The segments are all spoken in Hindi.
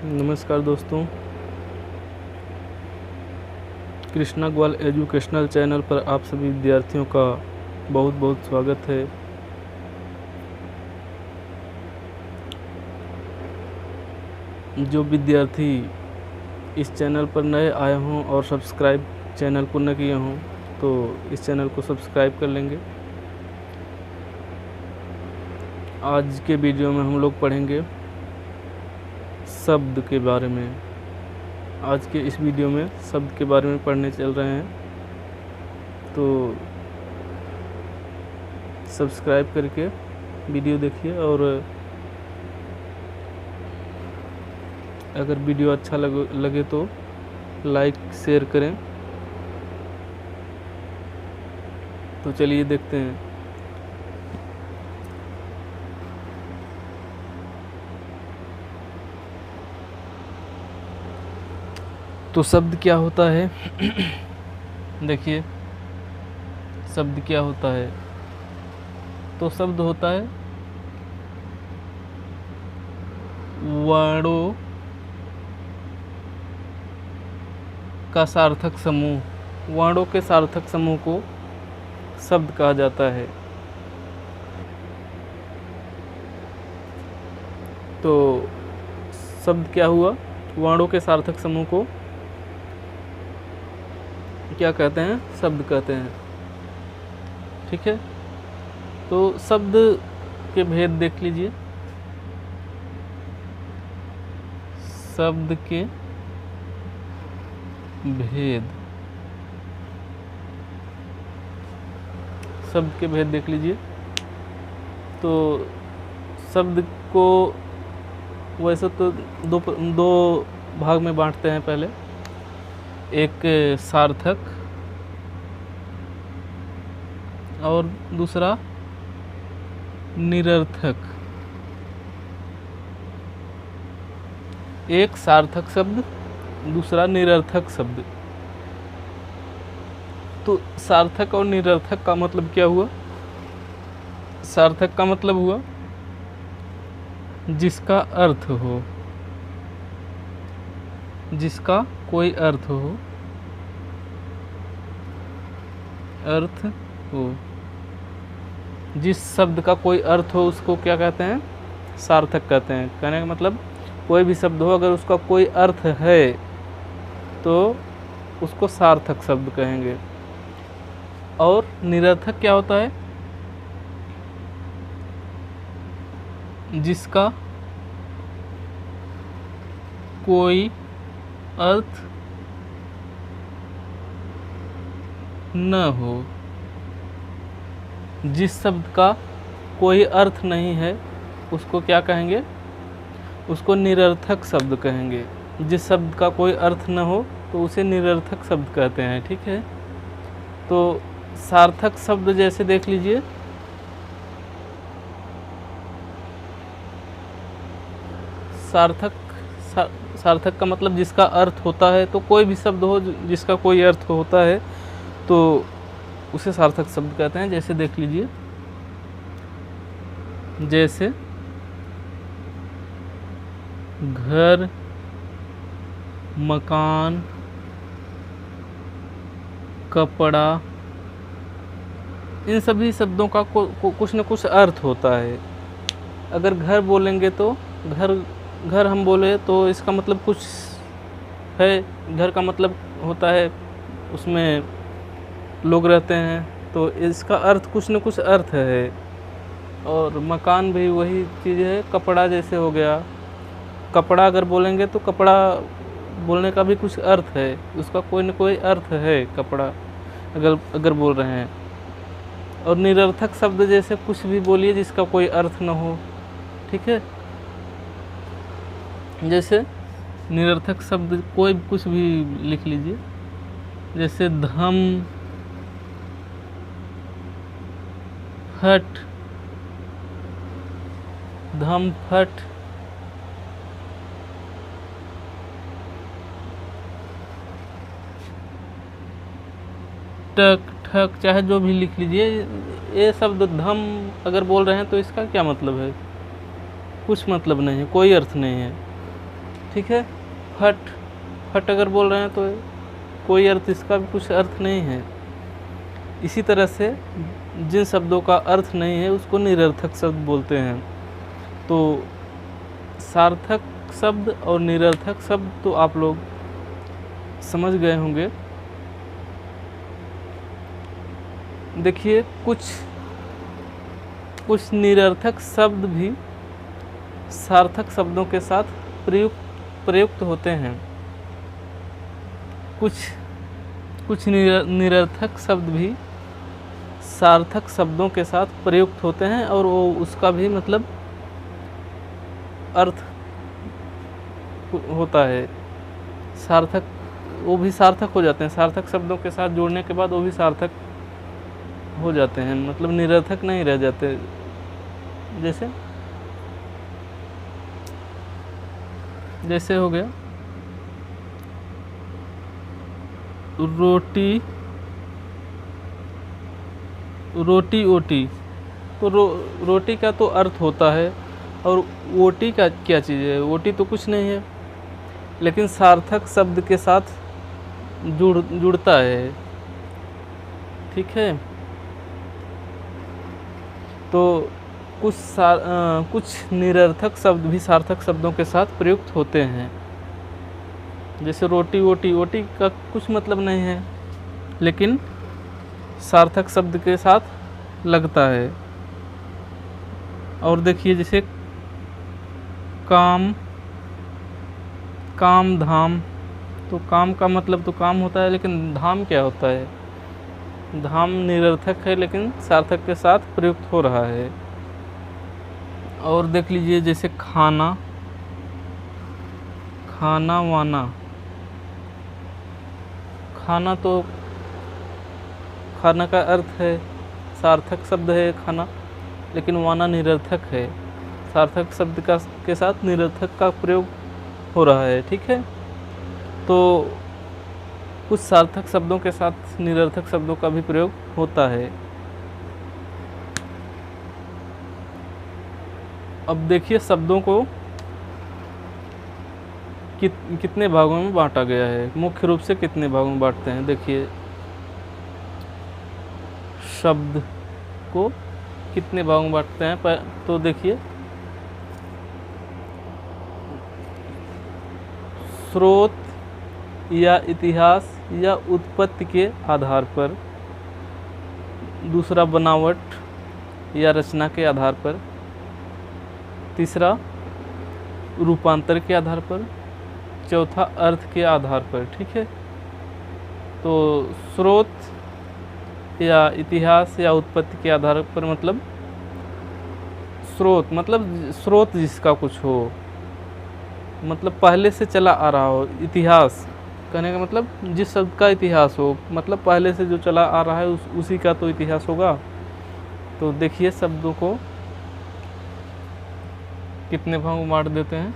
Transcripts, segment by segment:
नमस्कार दोस्तों, कृष्णा ग्वाल एजुकेशनल चैनल पर आप सभी विद्यार्थियों का बहुत बहुत स्वागत है। जो विद्यार्थी इस चैनल पर नए आए हों और सब्सक्राइब चैनल को न किए हों तो इस चैनल को सब्सक्राइब कर लेंगे। आज के वीडियो में हम लोग पढ़ेंगे शब्द के बारे में। आज के इस वीडियो में शब्द के बारे में पढ़ने चल रहे हैं, तो सब्सक्राइब करके वीडियो देखिए और अगर वीडियो अच्छा लगे तो लाइक शेयर करें। तो चलिए देखते हैं। तो शब्द क्या होता है? देखिए, शब्द क्या होता है? तो शब्द होता है वर्णों का सार्थक समूह। वर्णों के सार्थक समूह को शब्द कहा जाता है। तो शब्द क्या हुआ? वर्णों के सार्थक समूह को क्या कहते हैं? शब्द कहते हैं। ठीक है, तो शब्द के भेद देख लीजिए। शब्द के भेद, शब्द के भेद देख लीजिए। तो शब्द को वैसे तो दो भाग में बांटते हैं। पहले एक सार्थक और दूसरा निरर्थक। एक सार्थक शब्द, दूसरा निरर्थक शब्द। तो सार्थक और निरर्थक का मतलब क्या हुआ? सार्थक का मतलब हुआ जिसका अर्थ हो, जिसका कोई अर्थ हो, अर्थ हो। जिस शब्द का कोई अर्थ हो उसको क्या कहते हैं? सार्थक कहते हैं। कहने का मतलब कोई भी शब्द हो, अगर उसका कोई अर्थ है तो उसको सार्थक शब्द कहेंगे। और निरर्थक क्या होता है? जिसका कोई अर्थ न हो। जिस शब्द का कोई अर्थ नहीं है उसको क्या कहेंगे? उसको निरर्थक शब्द कहेंगे। जिस शब्द का कोई अर्थ न हो तो उसे निरर्थक शब्द कहते हैं। ठीक है, तो सार्थक शब्द जैसे देख लीजिए। सार्थक का मतलब जिसका अर्थ होता है। तो कोई भी शब्द हो जिसका कोई अर्थ होता है तो उसे सार्थक शब्द कहते हैं। जैसे देख लीजिए, जैसे घर, मकान, कपड़ा, इन सभी शब्दों का कुछ न कुछ अर्थ होता है। अगर घर बोलेंगे तो घर हम बोले तो इसका मतलब कुछ है। घर का मतलब होता है उसमें लोग रहते हैं, तो इसका अर्थ कुछ न कुछ अर्थ है। और मकान भी वही चीज़ है। कपड़ा जैसे हो गया, कपड़ा अगर बोलेंगे तो कपड़ा बोलने का भी कुछ अर्थ है, उसका कोई न कोई अर्थ है कपड़ा अगर बोल रहे हैं। और निरर्थक शब्द जैसे कुछ भी बोलिए जिसका कोई अर्थ न हो। ठीक है, जैसे निरर्थक शब्द कोई कुछ भी लिख लीजिए। जैसे धम, फट, धम फट, टक ठक, चाहे जो भी लिख लीजिए। ये शब्द धम अगर बोल रहे हैं तो इसका क्या मतलब है? कुछ मतलब नहीं है, कोई अर्थ नहीं है। ठीक है। फट, फट अगर बोल रहे हैं तो कोई अर्थ, इसका भी कुछ अर्थ नहीं है। इसी तरह से जिन शब्दों का अर्थ नहीं है उसको निरर्थक शब्द बोलते हैं। तो सार्थक शब्द और निरर्थक शब्द तो आप लोग समझ गए होंगे। देखिए कुछ निरर्थक शब्द भी सार्थक शब्दों के साथ प्रयुक्त होते हैं। कुछ निरर्थक शब्द भी सार्थक शब्दों के साथ प्रयुक्त होते हैं और वो उसका भी मतलब अर्थ होता है सार्थक, वो भी सार्थक हो जाते हैं। सार्थक शब्दों के साथ जोड़ने के बाद वो भी सार्थक हो जाते हैं, मतलब निरर्थक नहीं रह जाते। जैसे हो गया रोटी, रोटी ओटी। तो रोटी का तो अर्थ होता है, और ओटी का क्या चीज़ है? ओटी तो कुछ नहीं है, लेकिन सार्थक शब्द के साथ जुड़ता है। ठीक है। तो कुछ निरर्थक शब्द भी सार्थक शब्दों के साथ प्रयुक्त होते हैं। जैसे रोटी ओटी, ओटी का कुछ मतलब नहीं है, लेकिन सार्थक शब्द के साथ लगता है। और देखिए जैसे काम, काम धाम। तो काम का मतलब तो काम होता है, लेकिन धाम क्या होता है? धाम निरर्थक है, लेकिन सार्थक के साथ प्रयुक्त हो रहा है। और देख लीजिए जैसे खाना, खाना वाना। खाना तो खाना का अर्थ है, सार्थक शब्द है खाना, लेकिन वाना निरर्थक है। सार्थक शब्द के साथ निरर्थक का प्रयोग हो रहा है। ठीक है। तो कुछ सार्थक शब्दों के साथ निरर्थक शब्दों का भी प्रयोग होता है। अब देखिए शब्दों को कितने भागों में बांटा गया है, मुख्य रूप से कितने भागों में बांटते हैं। देखिए शब्द को कितने भागों में बांटते हैं। तो देखिए स्रोत या इतिहास या उत्पत्ति के आधार पर, दूसरा बनावट या रचना के आधार पर, तीसरा रूपांतर के आधार पर, चौथा अर्थ के आधार पर। ठीक है। तो स्रोत या इतिहास या उत्पत्ति के आधार पर मतलब स्रोत, मतलब स्रोत जिसका कुछ हो, मतलब पहले से चला आ रहा हो। इतिहास कहने का मतलब जिस शब्द का इतिहास हो, मतलब पहले से जो चला आ रहा है उसी का तो इतिहास होगा। तो देखिए शब्दों को कितने भागों में बांट देते हैं।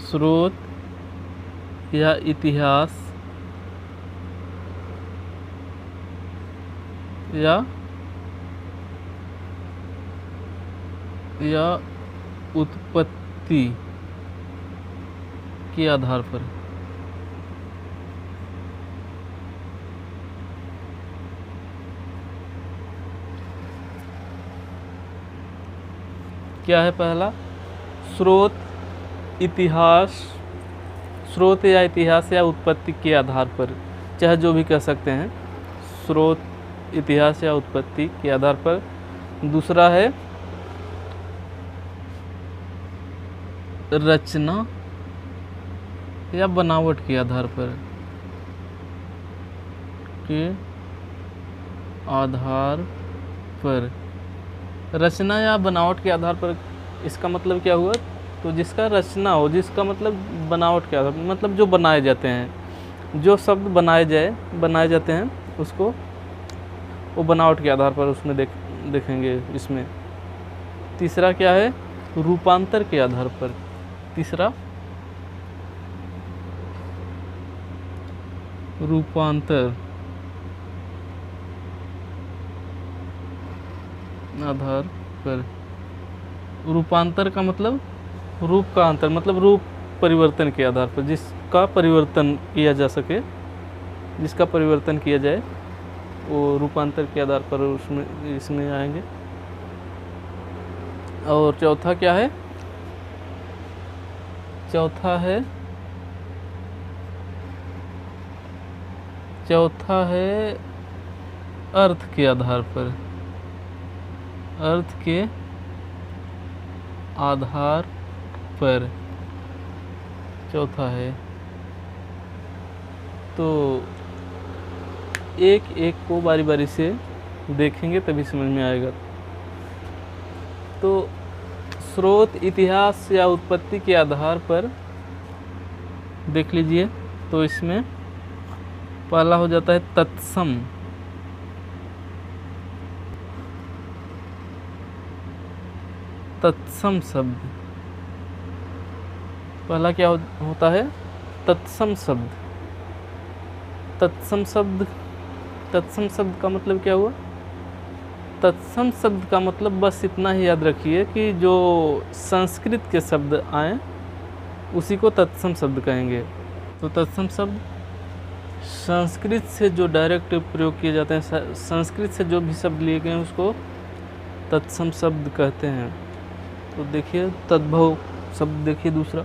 स्रोत या इतिहास या उत्पत्ति के आधार पर। क्या है पहला? स्रोत या इतिहास या उत्पत्ति के आधार पर, चाहे जो भी कह सकते हैं, स्रोत, इतिहास या उत्पत्ति के आधार पर। दूसरा है रचना या बनावट के आधार पर, रचना या बनावट के आधार पर। इसका मतलब क्या हुआ? तो जिसका रचना हो, जिसका मतलब बनावट के आधार पर, मतलब जो बनाए जाते हैं, जो शब्द बनाए जाते हैं उसको वो बनावट के आधार पर उसमें देखेंगे इसमें। तीसरा क्या है? रूपांतर के आधार पर। तीसरा रूपांतर आधार पर। रूपांतर का मतलब रूप का अंतर, मतलब रूप परिवर्तन के आधार पर, जिसका परिवर्तन किया जा सके, जिसका परिवर्तन किया जाए वो रूपांतर के आधार पर उसमें इसमें आएंगे। और चौथा क्या है? चौथा है अर्थ के आधार पर। अर्थ के आधार पर चौथा है। तो एक एक को बारी बारी से देखेंगे तभी समझ में आएगा। तो स्रोत, इतिहास या उत्पत्ति के आधार पर देख लीजिए। तो इसमें पहला हो जाता है तत्सम। तत्सम शब्द पहला क्या होता है? तत्सम शब्द। तत्सम शब्द का मतलब क्या हुआ? तत्सम शब्द का मतलब बस इतना ही याद रखिए कि जो संस्कृत के शब्द आए उसी को तत्सम शब्द कहेंगे। तो तत्सम शब्द संस्कृत से जो डायरेक्ट प्रयोग किए जाते हैं, संस्कृत से जो भी शब्द लिए गए हैं उसको तत्सम शब्द कहते हैं। तो देखिए तद्भव शब्द देखिए दूसरा।